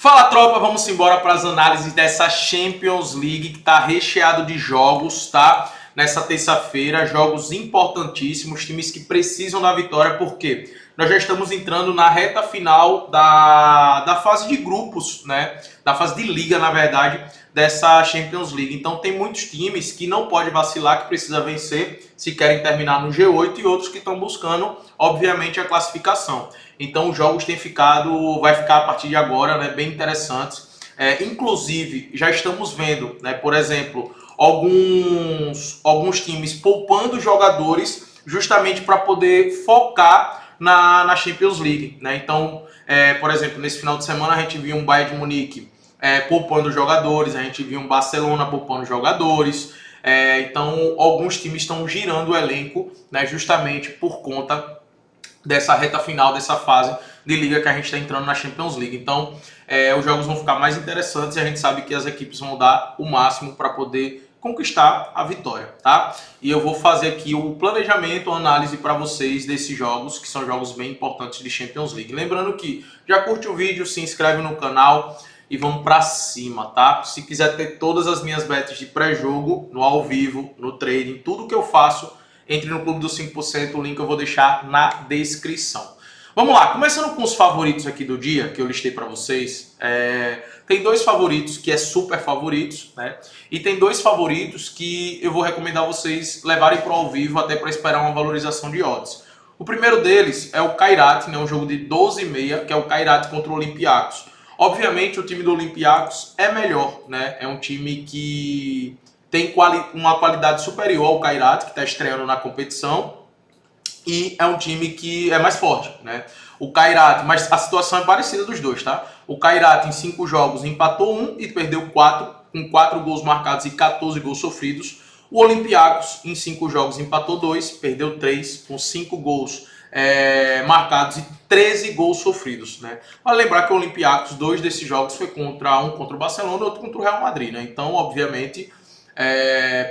Fala, tropa, vamos embora para as análises dessa Champions League que está recheado de jogos, tá? Nessa terça-feira, jogos importantíssimos, times que precisam da vitória, porque nós já estamos entrando na reta final da fase de grupos, né? Da fase de liga, na verdade, dessa Champions League. Então tem muitos times que não pode vacilar, que precisa vencer se querem terminar no G8 e outros que estão buscando, obviamente, a classificação. Então os jogos vai ficar a partir de agora, né, bem interessantes. Inclusive, já estamos vendo, né, por exemplo, alguns times poupando jogadores justamente para poder focar na Champions League, né? Então, por exemplo, nesse final de semana a gente viu um Bayern de Munique poupando jogadores, a gente viu um Barcelona poupando jogadores. Então, alguns times estão girando o elenco, né, justamente por conta dessa reta final, dessa fase de liga que a gente está entrando na Champions League. Então, os jogos vão ficar mais interessantes e a gente sabe que as equipes vão dar o máximo para poder conquistar a vitória, tá? E eu vou fazer aqui o planejamento, a análise para vocês desses jogos, que são jogos bem importantes de Champions League. Lembrando que já curte o vídeo, se inscreve no canal e vamos para cima, tá? Se quiser ter todas as minhas betas de pré-jogo, no ao vivo, no trading, tudo que eu faço, entre no Clube dos 5%, o link eu vou deixar na descrição. Vamos lá, começando com os favoritos aqui do dia, que eu listei para vocês. Tem dois favoritos que é super favoritos, né? E tem dois favoritos que eu vou recomendar vocês levarem para o ao vivo até para esperar uma valorização de odds. O primeiro deles é o Kairat, né? Um jogo de 12,5, que é o Kairat contra o Olympiacos. Obviamente o time do Olympiacos é melhor, né? É um time que tem uma qualidade superior ao Kairat, que está estreando na competição, e é um time que é mais forte, né? O Kairat, mas a situação é parecida dos dois, tá? O Kairat em 5 jogos empatou 1 e perdeu 4, com 4 gols marcados e 14 gols sofridos. O Olympiacos em 5 jogos empatou 2, perdeu 3, com 5 gols marcados e 13 gols sofridos, né? Vale lembrar que o Olympiacos, 2 desses jogos foi contra o Barcelona e outro contra o Real Madrid, né? Então, obviamente,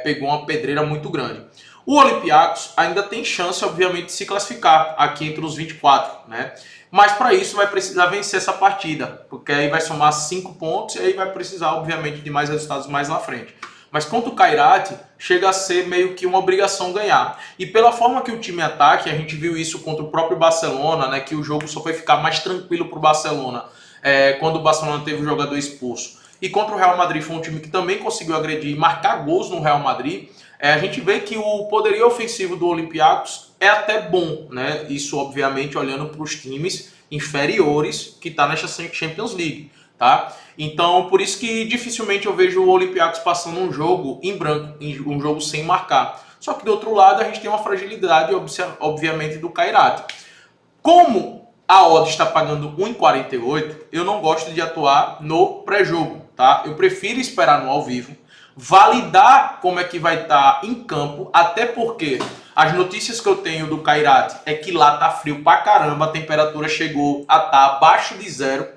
pegou uma pedreira muito grande. O Olympiacos ainda tem chance, obviamente, de se classificar aqui entre os 24, né? Mas para isso vai precisar vencer essa partida, porque aí vai somar 5 pontos e aí vai precisar, obviamente, de mais resultados mais na frente. Mas contra o Kairat, chega a ser meio que uma obrigação ganhar. E pela forma que o time ataca, a gente viu isso contra o próprio Barcelona, né? Que o jogo só foi ficar mais tranquilo para o Barcelona quando o Barcelona teve o jogador expulso. E contra o Real Madrid foi um time que também conseguiu agredir e marcar gols no Real Madrid. A gente vê que o poderio ofensivo do Olympiacos é até bom, né? Isso, obviamente, olhando para os times inferiores que está nessa Champions League, tá? Então, por isso que dificilmente eu vejo o Olympiacos passando um jogo em branco, um jogo sem marcar. Só que do outro lado a gente tem uma fragilidade, obviamente, do Kairat. Como a odd está pagando 1,48, eu não gosto de atuar no pré-jogo, tá? Eu prefiro esperar no ao vivo, validar como é que vai estar em campo, até porque as notícias que eu tenho do Kairat é que lá tá frio pra caramba, a temperatura chegou a estar abaixo de 0,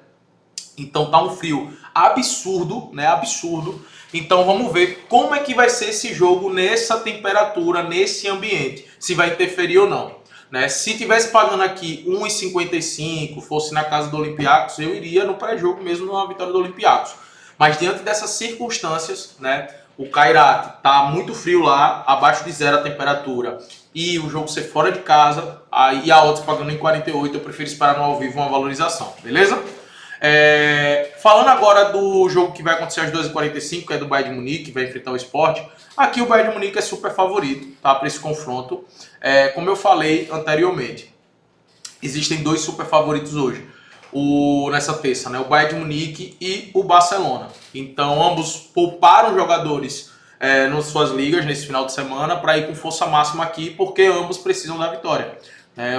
então tá um frio absurdo, né? Absurdo. Então vamos ver como é que vai ser esse jogo nessa temperatura, nesse ambiente, se vai interferir ou não, né? Se tivesse pagando aqui 1,55, fosse na casa do Olympiacos, eu iria no pré-jogo mesmo na vitória do Olympiacos. Mas diante dessas circunstâncias, né, o Kairat tá muito frio lá, abaixo de 0 a temperatura, e o jogo ser fora de casa, aí a odds pagando em 48, eu prefiro esperar no ao vivo uma valorização, beleza? Falando agora do jogo que vai acontecer às 2h45, que é do Bayern de Munique, que vai enfrentar o Sport, aqui o Bayern de Munique é super favorito, tá, para esse confronto. Como eu falei anteriormente, existem dois super favoritos hoje. Nessa terça, né? O Bayern de Munique e o Barcelona. Então ambos pouparam jogadores nas suas ligas nesse final de semana para ir com força máxima aqui, porque ambos precisam da vitória.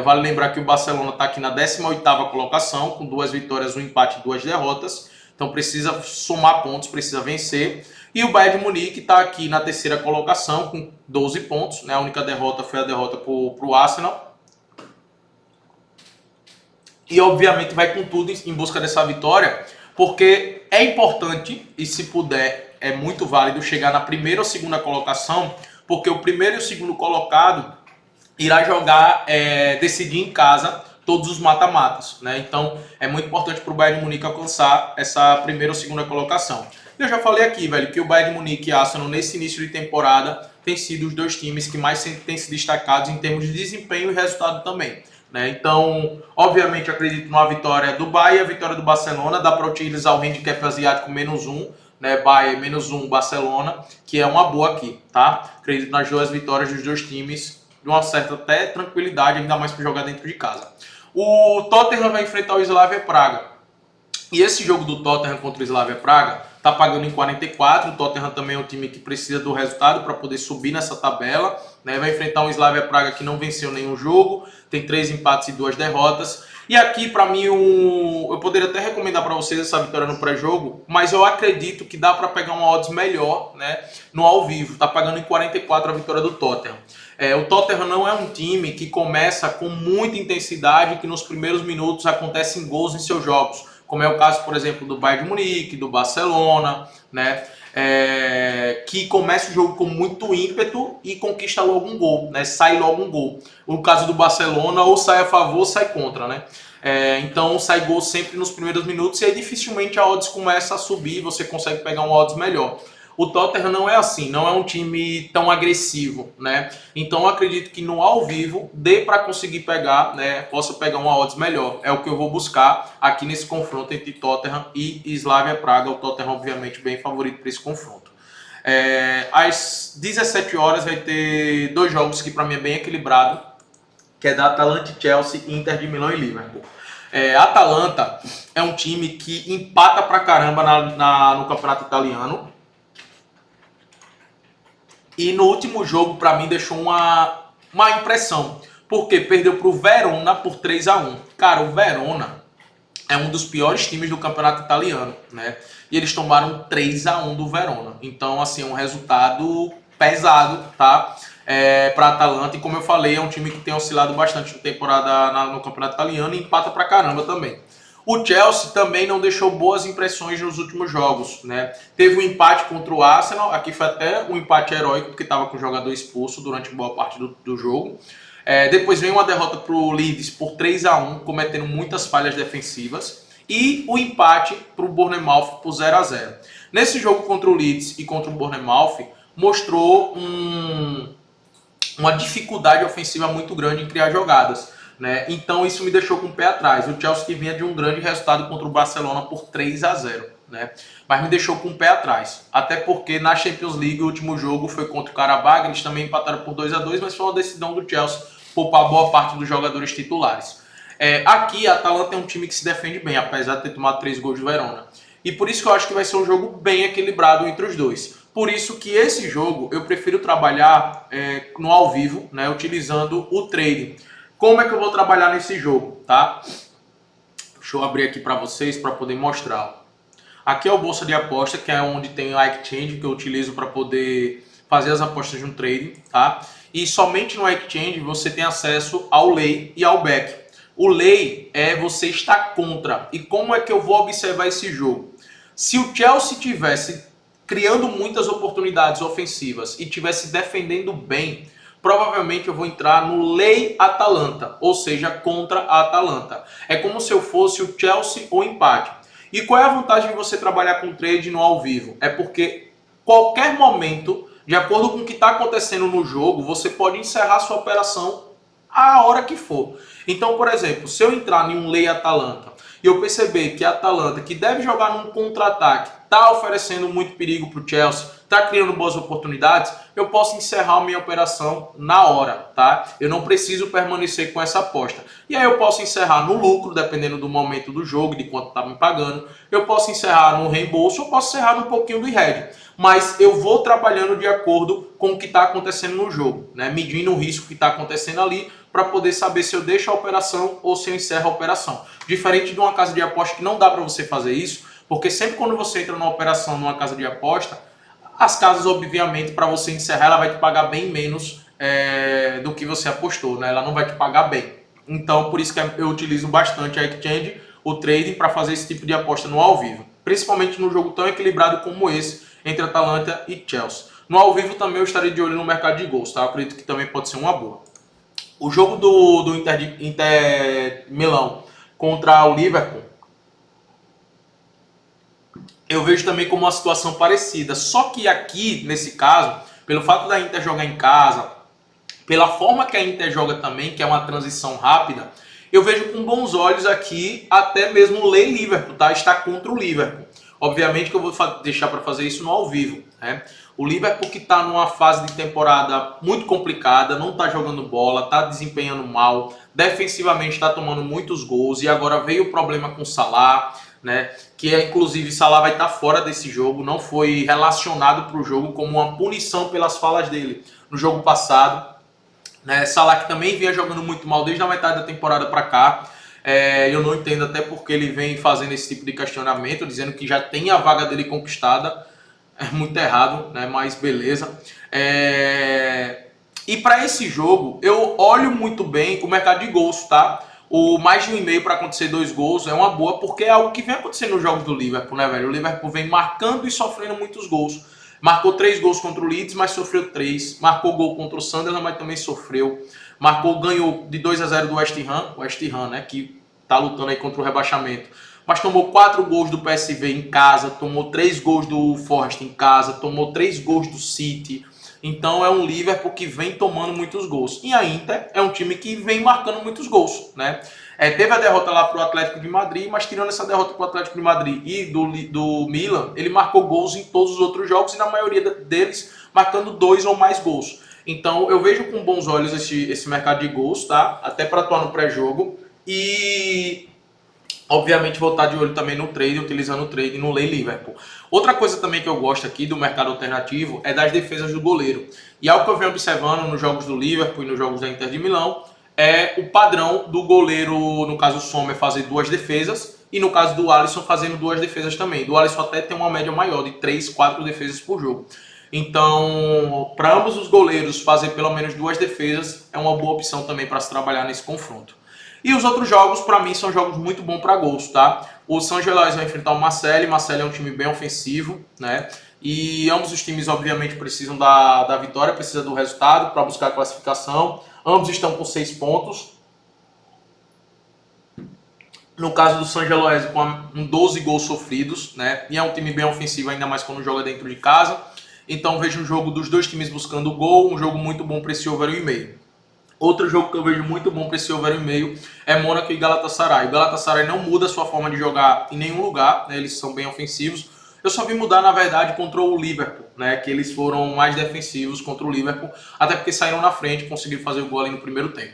Vale lembrar que o Barcelona está aqui na 18ª colocação, com 2 vitórias, 1 empate e 2 derrotas. Então precisa somar pontos, precisa vencer. E o Bayern de Munique está aqui na 3ª colocação, com 12 pontos, né? A única derrota foi a derrota para o Arsenal. E obviamente vai com tudo em busca dessa vitória, porque é importante, e se puder, é muito válido chegar na 1ª ou 2ª colocação, porque o primeiro e o segundo colocado irá jogar, decidir em casa todos os mata-matas, né? Então é muito importante para o Bayern de Munique alcançar essa primeira ou segunda colocação. Eu já falei aqui, velho, que o Bayern de Munique e Arsenal nesse início de temporada têm sido os dois times que mais têm se destacados em termos de desempenho e resultado também, né? Então, obviamente, acredito numa vitória do Bayern, a vitória do Barcelona, dá para utilizar o handicap asiático -1, né? Bayern -1, Barcelona, que é uma boa aqui, tá? Acredito nas duas vitórias dos dois times, de uma certa até tranquilidade, ainda mais para jogar dentro de casa. O Tottenham vai enfrentar o Slavia Praga. E esse jogo do Tottenham contra o Slavia Praga tá pagando em 44. O Tottenham também é um time que precisa do resultado para poder subir nessa tabela, né? Vai enfrentar um Slavia Praga que não venceu nenhum jogo, tem 3 empates e 2 derrotas. E aqui, para mim, eu poderia até recomendar para vocês essa vitória no pré-jogo, mas eu acredito que dá para pegar uma odds melhor, né, no ao vivo. Tá pagando em 44 a vitória do Tottenham. O Tottenham não é um time que começa com muita intensidade, que nos primeiros minutos acontecem gols em seus jogos, como é o caso, por exemplo, do Bayern de Munique, do Barcelona, né? Que começa o jogo com muito ímpeto e conquista logo um gol, né? Sai logo um gol. No caso do Barcelona, ou sai a favor ou sai contra, né? Então sai gol sempre nos primeiros minutos e aí dificilmente a odds começa a subir, você consegue pegar um odds melhor. O Tottenham não é assim, não é um time tão agressivo, né? Então eu acredito que no ao vivo dê para conseguir pegar, né? Possa pegar uma odds melhor. É o que eu vou buscar aqui nesse confronto entre Tottenham e Slavia Praga. O Tottenham, obviamente, bem favorito para esse confronto. Às 17 horas vai ter 2 jogos que para mim é bem equilibrado, que é da Atalanta e Chelsea, Inter de Milão e Liverpool. Atalanta é um time que empata pra caramba no campeonato italiano. E no último jogo, para mim, deixou uma impressão. Porque perdeu para o Verona por 3-1. Cara, o Verona é um dos piores times do campeonato italiano, né? E eles tomaram 3-1 do Verona. Então, assim, é um resultado pesado, tá? Para a Atalanta. E como eu falei, é um time que tem oscilado bastante na temporada no campeonato italiano e empata pra caramba também. O Chelsea também não deixou boas impressões nos últimos jogos, né? Teve um empate contra o Arsenal, aqui foi até um empate heróico, porque estava com o jogador expulso durante boa parte do jogo. Depois veio uma derrota para o Leeds por 3-1, cometendo muitas falhas defensivas. E o empate para o Bournemouth por 0-0. Nesse jogo contra o Leeds e contra o Bournemouth, mostrou uma dificuldade ofensiva muito grande em criar jogadas, né? Então isso me deixou com o pé atrás. O Chelsea que vinha de um grande resultado contra o Barcelona por 3-0, né? Mas me deixou com o pé atrás. Até porque na Champions League o último jogo foi contra o Karabakh, eles também empataram por 2-2, mas foi uma decisão do Chelsea poupar boa parte dos jogadores titulares. Aqui a Atalanta é um time que se defende bem, apesar de ter tomado 3 gols de Verona. E por isso que eu acho que vai ser um jogo bem equilibrado entre os dois. Por isso que esse jogo eu prefiro trabalhar no ao vivo, né, utilizando o trading. Como é que eu vou trabalhar nesse jogo, tá? Deixa eu abrir aqui para vocês para poder mostrar. Aqui é o Bolsa de Aposta, que é onde tem o Exchange que eu utilizo para poder fazer as apostas de um trading, tá? E somente no Exchange você tem acesso ao lay e ao back. O lay é você estar contra. E como é que eu vou observar esse jogo? Se o Chelsea tivesse criando muitas oportunidades ofensivas e tivesse defendendo bem, provavelmente eu vou entrar no lay Atalanta, ou seja, contra a Atalanta. É como se eu fosse o Chelsea ou empate. E qual é a vantagem de você trabalhar com trade no ao vivo? É porque qualquer momento, de acordo com o que está acontecendo no jogo, você pode encerrar sua operação a hora que for. Então, por exemplo, se eu entrar em um lay Atalanta e eu perceber que a Atalanta, que deve jogar num contra-ataque, está oferecendo muito perigo para o Chelsea, está criando boas oportunidades, eu posso encerrar a minha operação na hora, tá? Eu não preciso permanecer com essa aposta. E aí eu posso encerrar no lucro, dependendo do momento do jogo, de quanto está me pagando. Eu posso encerrar no reembolso, ou posso encerrar um pouquinho do hedge. Mas eu vou trabalhando de acordo com o que está acontecendo no jogo, né? Medindo o risco que está acontecendo ali, para poder saber se eu deixo a operação ou se eu encerro a operação. Diferente de uma casa de aposta que não dá para você fazer isso, porque sempre quando você entra numa operação numa casa de aposta, as casas, obviamente, para você encerrar, ela vai te pagar bem menos do que você apostou, né? Ela não vai te pagar bem. Então, por isso que eu utilizo bastante a Exchange, o trading, para fazer esse tipo de aposta no ao vivo. Principalmente num jogo tão equilibrado como esse, entre Atalanta e Chelsea. No ao vivo também eu estarei de olho no mercado de gols, tá? Eu acredito que também pode ser uma boa. O jogo do Inter Milão contra o Liverpool, eu vejo também como uma situação parecida. Só que aqui, nesse caso, pelo fato da Inter jogar em casa, pela forma que a Inter joga também, que é uma transição rápida, eu vejo com bons olhos aqui até mesmo o Liverpool, tá? Está contra o Liverpool. Obviamente que eu vou deixar para fazer isso no ao vivo, né? O Liverpool que está numa fase de temporada muito complicada, não está jogando bola, está desempenhando mal, defensivamente está tomando muitos gols e agora veio o problema com o Salah, né? Que é, inclusive Salah vai estar fora desse jogo, não foi relacionado para o jogo como uma punição pelas falas dele no jogo passado. Né? Salah que também vinha jogando muito mal desde a metade da temporada para cá. Eu não entendo até porque ele vem fazendo esse tipo de questionamento, dizendo que já tem a vaga dele conquistada. É muito errado, né? Mas beleza. E para esse jogo, eu olho muito bem o mercado de gols, tá? O mais de 1,5 para acontecer 2 gols é uma boa, porque é algo que vem acontecendo nos jogos do Liverpool, né, velho? O Liverpool vem marcando e sofrendo muitos gols. Marcou 3 gols contra o Leeds, mas sofreu 3. Marcou gol contra o Sunderland, mas também sofreu. Ganhou de 2-0 do West Ham, né, que tá lutando aí contra o rebaixamento. Mas tomou 4 gols do PSV em casa, tomou 3 gols do Forest em casa, tomou 3 gols do City. Então é um Liverpool que vem tomando muitos gols. E a Inter é um time que vem marcando muitos gols, né? Teve a derrota lá para o Atlético de Madrid, mas tirando essa derrota para o Atlético de Madrid e do Milan, ele marcou gols em todos os outros jogos e na maioria deles marcando 2 ou mais gols. Então eu vejo com bons olhos esse mercado de gols, tá? Até para atuar no pré-jogo. E obviamente vou estar de olho também no trade, utilizando o trade no Liverpool. Outra coisa também que eu gosto aqui do mercado alternativo é das defesas do goleiro. E algo que eu venho observando nos jogos do Liverpool e nos jogos da Inter de Milão é o padrão do goleiro, no caso o Sommer, fazer 2 defesas e no caso do Alisson fazendo 2 defesas também. Do Alisson até tem uma média maior de 3, 4 defesas por jogo. Então, para ambos os goleiros fazer pelo menos 2 defesas é uma boa opção também para se trabalhar nesse confronto. E os outros jogos, para mim, são jogos muito bons para gols, tá? O São Gelois vai enfrentar o Marseille. Marseille é um time bem ofensivo, né? E ambos os times, obviamente, precisam da vitória, precisam do resultado para buscar a classificação. Ambos estão com 6 pontos. No caso do São Gelois, com 12 gols sofridos, né? E é um time bem ofensivo, ainda mais quando joga dentro de casa. Então vejo um jogo dos dois times buscando gol, um jogo muito bom para esse over 1,5. Outro jogo que eu vejo muito bom para esse over 1,5 é Mônaco e Galatasaray. O Galatasaray não muda a sua forma de jogar em nenhum lugar, né? Eles são bem ofensivos. Eu só vi mudar, na verdade, contra o Liverpool, né? Que eles foram mais defensivos contra o Liverpool, até porque saíram na frente e conseguiram fazer o gol ali no primeiro tempo.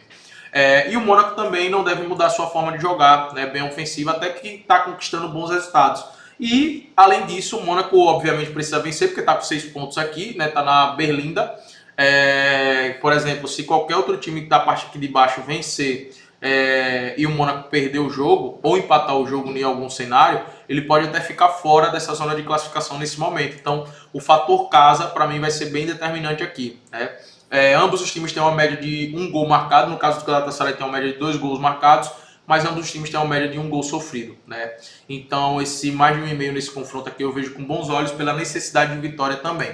E o Mônaco também não deve mudar a sua forma de jogar, né? Bem ofensiva, até que está conquistando bons resultados. E, além disso, o Mônaco, obviamente, precisa vencer, porque está com 6 pontos aqui, né? Está na Berlinda. Por exemplo, se qualquer outro time da parte aqui de baixo vencer e o Mônaco perder o jogo ou empatar o jogo em algum cenário, ele pode até ficar fora dessa zona de classificação nesse momento. Então o fator casa para mim vai ser bem determinante aqui, né? Ambos os times têm uma média de 1 gol marcado. No caso do Galatasaray tem uma média de 2 gols marcados, mas ambos os times têm uma média de 1 gol sofrido, né? Então esse mais de 1,5 nesse confronto aqui eu vejo com bons olhos pela necessidade de vitória também.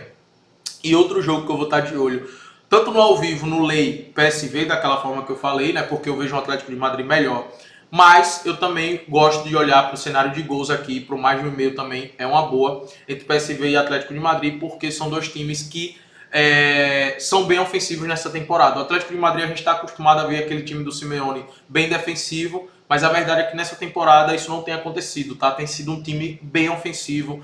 E outro jogo que eu vou estar de olho, tanto no ao vivo, no Lei PSV, daquela forma que eu falei, né? Porque eu vejo o Atlético de Madrid melhor. Mas eu também gosto de olhar para o cenário de gols aqui, para o mais de 1,5 também é uma boa, entre PSV e Atlético de Madrid, porque são dois times que são bem ofensivos nessa temporada. O Atlético de Madrid a gente está acostumado a ver aquele time do Simeone bem defensivo, mas a verdade é que nessa temporada isso não tem acontecido, tá? Tem sido um time bem ofensivo,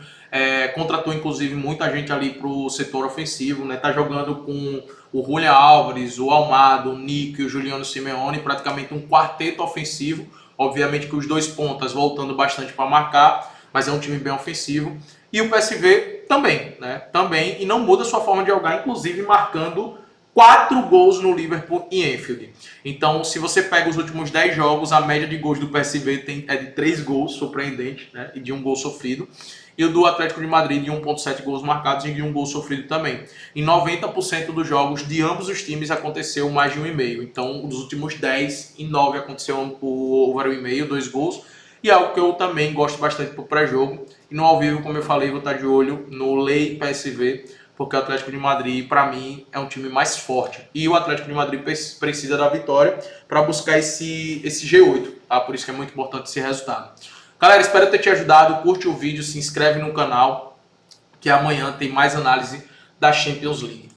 contratou inclusive muita gente ali para o setor ofensivo, né? Tá jogando com o Julián Álvares, o Almada, o Nico e o Juliano Simeone, praticamente um quarteto ofensivo. Obviamente que os 2 pontas voltando bastante para marcar, mas é um time bem ofensivo. E o PSV também, né? Também, e não muda sua forma de jogar, inclusive marcando 4 gols no Liverpool e Anfield. Então, se você pega os últimos 10 jogos, a média de gols do PSV é de 3 gols, surpreendente, né? E de 1 gol sofrido. E o do Atlético de Madrid de 1,7 gols marcados e de 1 gol sofrido também. Em 90% dos jogos de ambos os times aconteceu mais de 1,5. Então, dos últimos 10, em 9 aconteceu o over 1,5, 2 gols. E é algo que eu também gosto bastante pro pré-jogo. E no ao vivo, como eu falei, vou estar de olho no Lei PSV porque o Atlético de Madrid, para mim, é um time mais forte. E o Atlético de Madrid precisa da vitória para buscar esse G8, tá? Por isso que é muito importante esse resultado. Galera, espero ter te ajudado. Curte o vídeo, se inscreve no canal, que amanhã tem mais análise da Champions League.